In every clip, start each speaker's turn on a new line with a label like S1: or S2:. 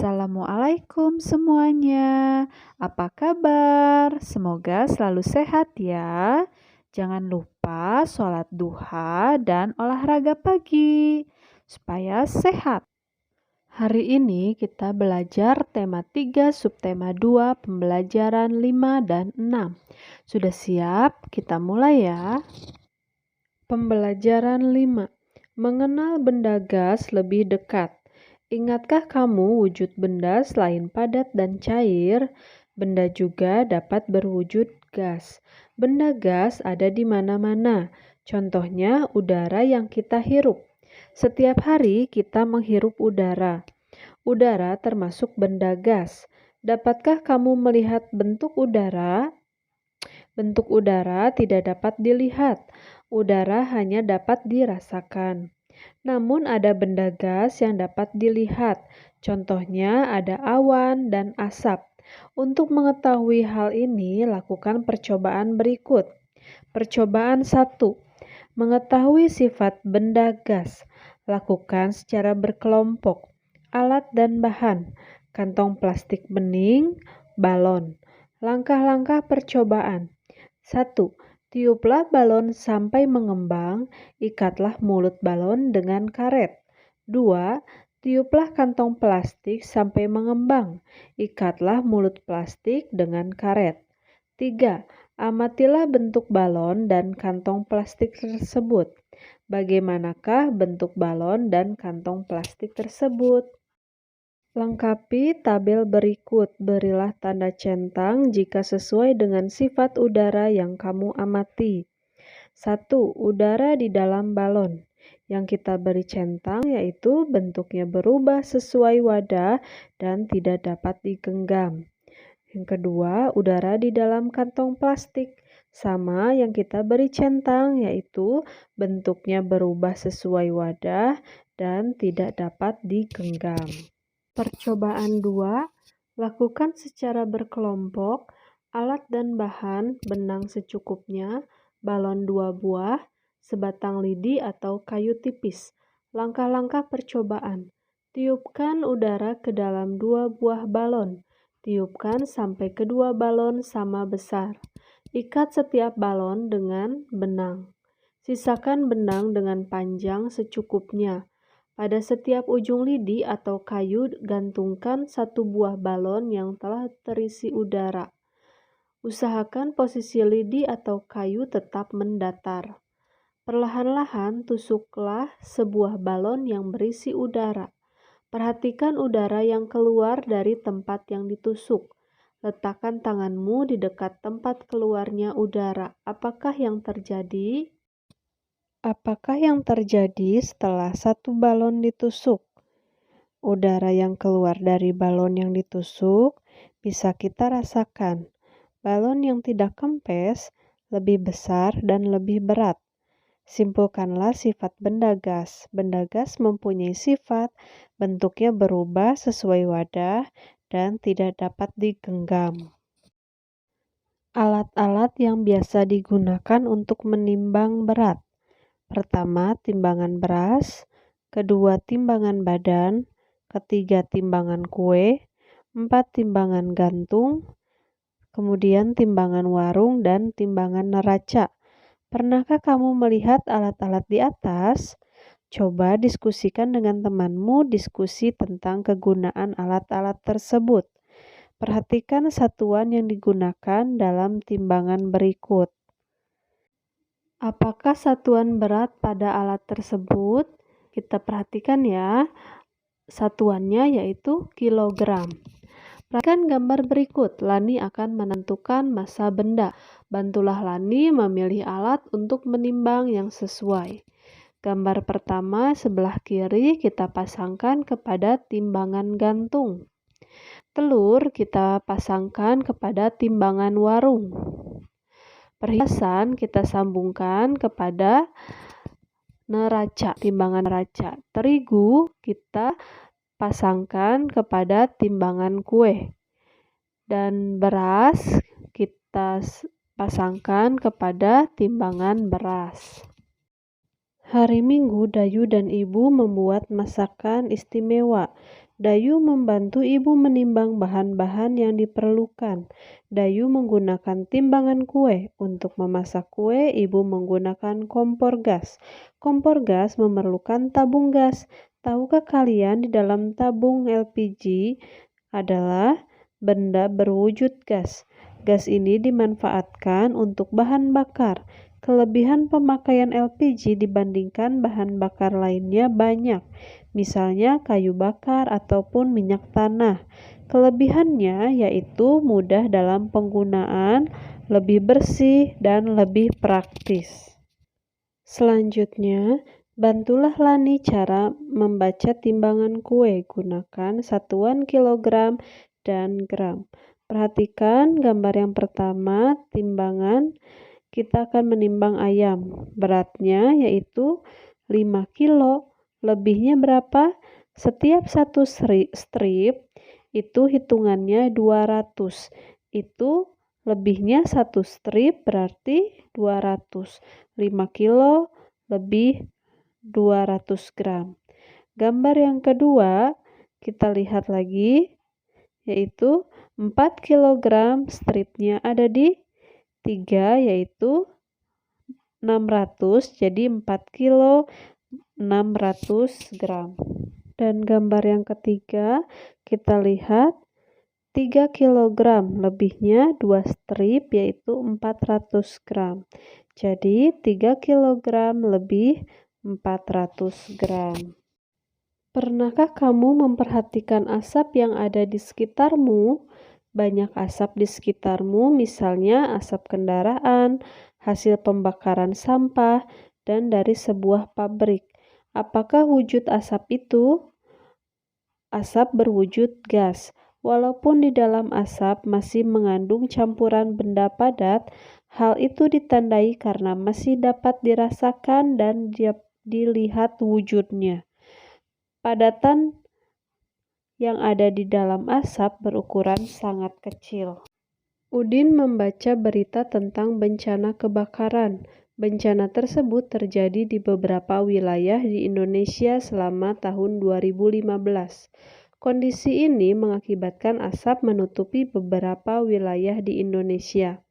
S1: Assalamualaikum semuanya. Apa kabar? Semoga selalu sehat ya. Jangan lupa sholat duha dan olahraga pagi supaya sehat. Hari ini kita belajar tema 3, subtema 2, pembelajaran 5 dan 6. Sudah siap? Kita mulai ya. Pembelajaran 5. Mengenal benda gas lebih dekat. Ingatkah kamu wujud benda selain padat dan cair? Benda juga dapat berwujud gas. Benda gas ada di mana-mana. Contohnya udara yang kita hirup. Setiap hari kita menghirup udara. Udara termasuk benda gas. Dapatkah kamu melihat bentuk udara? Bentuk udara tidak dapat dilihat. Udara hanya dapat dirasakan. Namun ada benda gas yang dapat dilihat, contohnya ada awan dan asap. Untuk mengetahui hal ini, lakukan percobaan berikut. Percobaan 1. Mengetahui sifat benda gas. Lakukan secara berkelompok. Alat dan bahan. Kantong plastik bening, balon. Langkah-langkah percobaan. 1. Tiuplah balon sampai mengembang, ikatlah mulut balon dengan karet. 2. Tiuplah kantong plastik sampai mengembang, ikatlah mulut plastik dengan karet. 3. Amatilah bentuk balon dan kantong plastik tersebut. Bagaimanakah bentuk balon dan kantong plastik tersebut? Lengkapi tabel berikut. Berilah tanda centang jika sesuai dengan sifat udara yang kamu amati. 1. Udara di dalam balon. Yang kita beri centang yaitu bentuknya berubah sesuai wadah dan tidak dapat digenggam. Yang kedua, udara di dalam kantong plastik. Sama yang kita beri centang yaitu bentuknya berubah sesuai wadah dan tidak dapat digenggam. Percobaan 2. Lakukan secara berkelompok, alat dan bahan, benang secukupnya, balon 2 buah, sebatang lidi atau kayu tipis. Langkah-langkah percobaan. Tiupkan udara ke dalam 2 buah balon. Tiupkan sampai kedua balon sama besar. Ikat setiap balon dengan benang. Sisakan benang dengan panjang secukupnya. Pada setiap ujung lidi atau kayu gantungkan 1 buah balon yang telah terisi udara. Usahakan posisi lidi atau kayu tetap mendatar. Perlahan-lahan tusuklah sebuah balon yang berisi udara. Perhatikan udara yang keluar dari tempat yang ditusuk. Letakkan tanganmu di dekat tempat keluarnya udara. Apakah yang terjadi? Apakah yang terjadi setelah 1 balon ditusuk? Udara yang keluar dari balon yang ditusuk bisa kita rasakan. Balon yang tidak kempes lebih besar dan lebih berat. Simpulkanlah sifat benda gas. Benda gas mempunyai sifat bentuknya berubah sesuai wadah dan tidak dapat digenggam. Alat-alat yang biasa digunakan untuk menimbang berat. Pertama, timbangan beras. Kedua, timbangan badan. Ketiga, timbangan kue. 4, timbangan gantung. Kemudian timbangan warung dan timbangan neraca. Pernahkah kamu melihat alat-alat di atas? Coba diskusikan dengan temanmu diskusi tentang kegunaan alat-alat tersebut. Perhatikan satuan yang digunakan dalam timbangan berikut. Apakah satuan berat pada alat tersebut? Kita perhatikan ya. Satuannya yaitu kilogram. Perhatikan gambar berikut. Lani akan menentukan massa benda. Bantulah Lani memilih alat untuk menimbang yang sesuai. Gambar pertama sebelah kiri kita pasangkan kepada timbangan gantung. Telur kita pasangkan kepada timbangan warung. Perhiasan kita sambungkan kepada neraca, timbangan neraca. Terigu kita pasangkan kepada timbangan kue. Dan beras kita pasangkan kepada timbangan beras. Hari Minggu, Dayu dan Ibu membuat masakan istimewa. Dayu membantu ibu menimbang bahan-bahan yang diperlukan. Dayu menggunakan timbangan kue. Untuk memasak kue, ibu menggunakan kompor gas. Kompor gas memerlukan tabung gas. Tahukah kalian di dalam tabung LPG adalah benda berwujud gas? Gas ini dimanfaatkan untuk bahan bakar. Kelebihan pemakaian LPG dibandingkan bahan bakar lainnya banyak, misalnya kayu bakar ataupun minyak tanah. Kelebihannya yaitu mudah dalam penggunaan, lebih bersih, dan lebih praktis. Selanjutnya, bantulah Lani cara membaca timbangan kue. Gunakan satuan kilogram dan gram. Perhatikan gambar yang pertama, timbangan. Kita akan menimbang ayam. Beratnya yaitu 5 kilo. Lebihnya berapa? Setiap satu strip itu hitungannya 200. Itu lebihnya satu strip berarti 200. 5 kilo lebih 200 gram. Gambar yang kedua, kita lihat lagi, yaitu 4 kilogram, stripnya ada di 3, yaitu 600, jadi 4 kilo 600 gram. Dan gambar yang ketiga, kita lihat 3 kilogram, lebihnya 2 strip yaitu 400 gram. Jadi 3 kilogram lebih 400 gram. Pernahkah kamu memperhatikan asap yang ada di sekitarmu? Banyak asap di sekitarmu, misalnya asap kendaraan, hasil pembakaran sampah, dan dari sebuah pabrik. Apakah wujud asap itu? Asap berwujud gas. Walaupun di dalam asap masih mengandung campuran benda padat, hal itu ditandai karena masih dapat dirasakan dan dilihat wujudnya. Padatan yang ada di dalam asap berukuran sangat kecil. Udin membaca berita tentang bencana kebakaran. Bencana tersebut terjadi di beberapa wilayah di Indonesia selama tahun 2015. Kondisi ini mengakibatkan asap menutupi beberapa wilayah di Indonesia.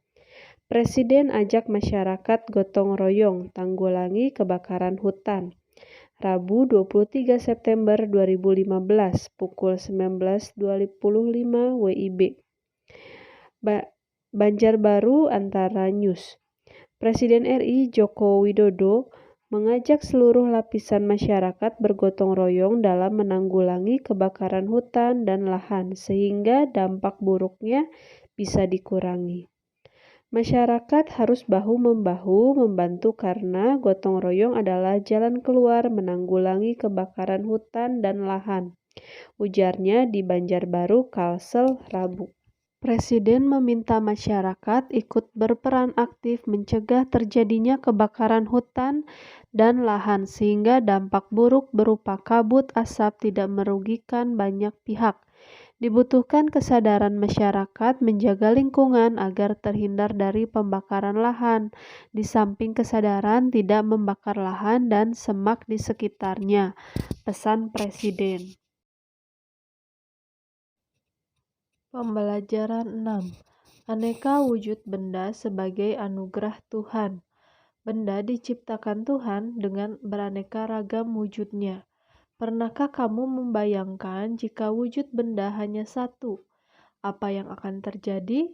S1: Presiden ajak masyarakat gotong royong tanggulangi kebakaran hutan. Rabu 23 September 2015 pukul 19.25 WIB. Banjarbaru Antara News. Presiden RI Joko Widodo mengajak seluruh lapisan masyarakat bergotong royong dalam menanggulangi kebakaran hutan dan lahan sehingga dampak buruknya bisa dikurangi. Masyarakat harus bahu-membahu membantu karena gotong royong adalah jalan keluar menanggulangi kebakaran hutan dan lahan, ujarnya di Banjarbaru Kalsel Rabu. Presiden meminta masyarakat ikut berperan aktif mencegah terjadinya kebakaran hutan dan lahan sehingga dampak buruk berupa kabut asap tidak merugikan banyak pihak. Dibutuhkan kesadaran masyarakat menjaga lingkungan agar terhindar dari pembakaran lahan, di samping kesadaran tidak membakar lahan dan semak di sekitarnya, pesan Presiden. Pembelajaran 6. Aneka wujud benda sebagai anugerah Tuhan. Benda diciptakan Tuhan dengan beraneka ragam wujudnya. Pernahkah kamu membayangkan jika wujud benda hanya satu? Apa yang akan terjadi?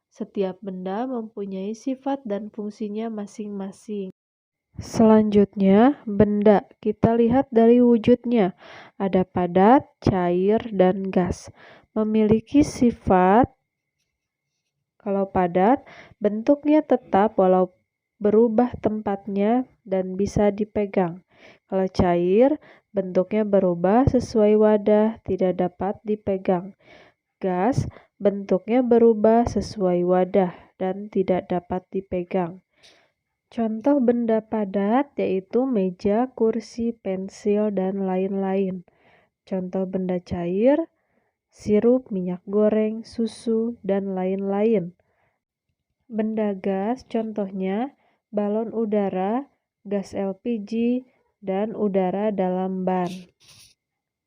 S1: Setiap benda mempunyai sifat dan fungsinya masing-masing. Selanjutnya, benda. Kita lihat dari wujudnya. Ada padat, cair, dan gas. Memiliki sifat, kalau padat, bentuknya tetap walau berubah tempatnya dan bisa dipegang. Kalau cair, bentuknya berubah sesuai wadah, tidak dapat dipegang. Gas, bentuknya berubah sesuai wadah dan tidak dapat dipegang. Contoh benda padat yaitu meja, kursi, pensil, dan lain-lain. Contoh benda cair, sirup, minyak goreng, susu, dan lain-lain. Benda gas contohnya balon udara, gas LPG, dan udara dalam ban.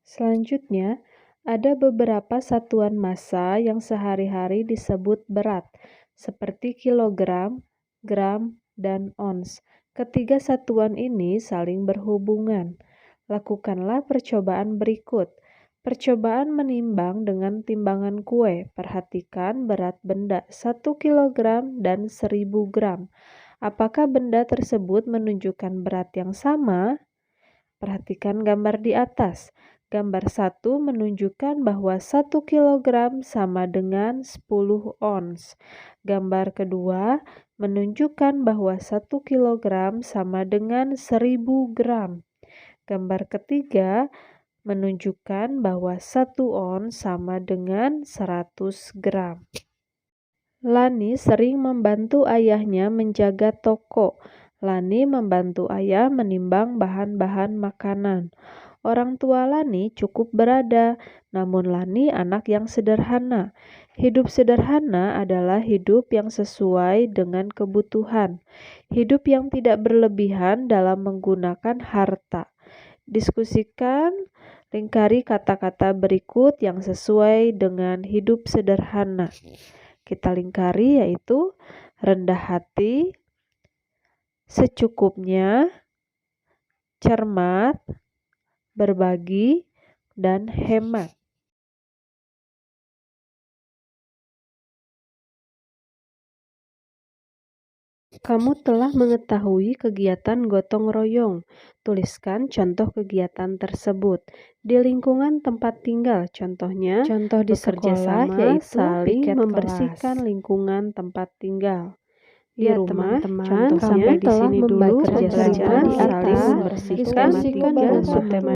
S1: Selanjutnya, Ada beberapa satuan massa yang sehari-hari disebut berat, seperti kilogram, gram, dan ons. Ketiga satuan ini saling berhubungan. Lakukanlah percobaan berikut. Percobaan menimbang dengan timbangan kue. Perhatikan berat benda 1 kilogram dan 1000 gram. Apakah benda tersebut menunjukkan berat yang sama? Perhatikan gambar di atas. Gambar 1 menunjukkan bahwa 1 kilogram sama dengan 10 ons. Gambar kedua menunjukkan bahwa 1 kilogram sama dengan 1000 gram. Gambar ketiga menunjukkan bahwa 1 ons sama dengan 100 gram. Lani sering membantu ayahnya menjaga toko. Lani membantu ayah menimbang bahan-bahan makanan. Orang tua Lani cukup berada, namun Lani anak yang sederhana. Hidup sederhana adalah hidup yang sesuai dengan kebutuhan. Hidup yang tidak berlebihan dalam menggunakan harta. Diskusikan, lingkari kata-kata berikut yang sesuai dengan hidup sederhana. Kita lingkari yaitu rendah hati, secukupnya, cermat, berbagi, dan hemat. Kamu telah mengetahui kegiatan gotong royong. Tuliskan contoh kegiatan tersebut di lingkungan tempat tinggal. Contohnya, contoh di sekolah yaitu saling membersihkan lingkungan tempat tinggal. Di rumah, contohnya sampai di sini dulu pembelajaran saling membersihkan tempat tinggal.